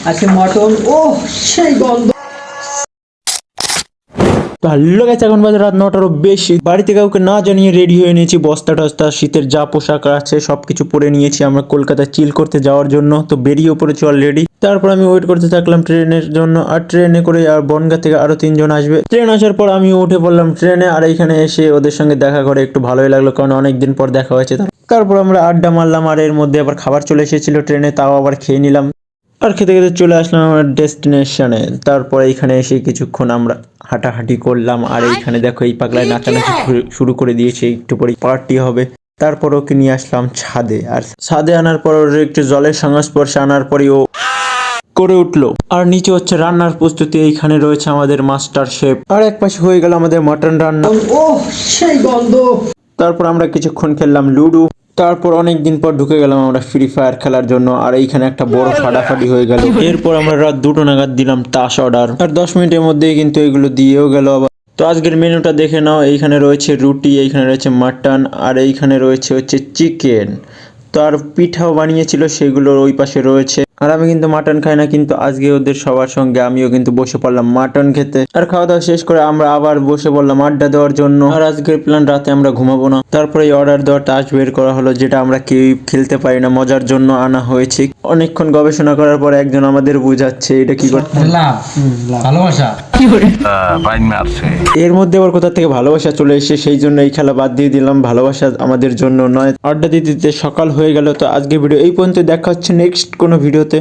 আজকে মটন, ও সেই গন্ধ। তো হ্যালো গাইস, এখন বাজে রাত 9টারও বেশি। বাড়িতে কাউকে না জানিয়ে রেডি হয়ে নিয়েছি, বস্তা টস্তা শীতের যা পোশাক আছে সবকিছু পরে নিয়েছি আমরা কলকাতায় চিল করতে যাওয়ার জন্য। তো বেরিয়ে পড়েছি অলরেডি। তারপর আমি ওয়েট করতে থাকলাম ট্রেনের জন্য, আর ট্রেনে করে আর বনগা থেকে আরো 3 জন আসবে। ট্রেন আসার পর আমি উঠে পড়লাম ট্রেনে, আর এইখানে এসে ওদের সঙ্গে দেখা করে একটু ভালোই লাগলো, কারণ অনেকদিন পর দেখা হয়েছে। তারপর আমরা আড্ডা মারলাম, আর এর মধ্যে আবার খাবার চলে এসেছিল ট্রেনে, তাও আবার খেয়ে নিলাম। আর খেতে খেতে চলে আসলাম আমার ডেস্টিনেশনে। তারপরে এইখানে এসে কিছুক্ষণ আমরা হাঁটাহাঁটি করলাম, আর এইখানে দেখো এই পাগলায় নাচানাচি শুরু করে দিয়েছে, একটু পরে পার্টি হবে। তারপর ওকে নিয়ে আসলাম ছাদে, আর ছাদে আনার পর ওর একটু জলের সংস্পর্শে আনার পরে ও করে উঠলো। আর নিচে হচ্ছে রান্নার প্রস্তুতি, এইখানে রয়েছে আমাদের মাস্টার শেফ, আর এক পাশে হয়ে গেল আমাদের মটন রান্না। ও সেই গন্ধ। তারপর আমরা কিছুক্ষণ খেললাম লুডো। তারপর অনেকদিন পর ঢুকে গেলাম আমরা ফ্রি ফায়ার খেলার জন্য, আর এইখানে একটা বড় ফাটাফাটি হয়ে গেল। এরপর আমরা রাত 2টো নাগাদ দিলাম তাস অর্ডার, আর 10 মিনিটের মধ্যেই কিন্তু এগুলো দিয়েও গেল আবার। তো আজকের মেনুটা দেখে নাও, এইখানে রয়েছে রুটি, এইখানে রয়েছে মাটন, আর এইখানে রয়েছে হচ্ছে চিকেন। তো আর পিঠাও বানিয়েছিল, সেগুলোর ওই পাশে রয়েছে। আর আমি কিন্তু মাটন খাই না, কিন্তু আজকে ওদের সবার সঙ্গে আমিও কিন্তু বসে পড়লাম মাটন খেতে। আর খাওয়া দাওয়া শেষ করে আমরা আবার বসে পড়লাম আড্ডা দেওয়ার জন্য। আর আজকের প্ল্যান, রাতে আমরা ঘুমাবো না। তারপরে এই অর্ডার দেওয়া টাচ বের করা হলো, যেটা আমরা কেউই খেলতে পারি না, মজার জন্য আনা হয়েছে। অনেকক্ষণ গবেষণা করার পর একজন আমাদের বুঝাচ্ছে এটা কি করতে। লাভ, ভালোবাসা। এর মধ্যে আবার কোথা থেকে ভালোবাসা চলে এসে, সেই জন্য এই খেলা বাদ দিয়ে দিলাম। ভালোবাসা আমাদের জন্য নয়। আড্ডা দিতে দিতে সকাল হয়ে গেল। তো আজকে ভিডিও এই পর্যন্ত, দেখা হচ্ছে নেক্সট কোনো ভিডিওতে।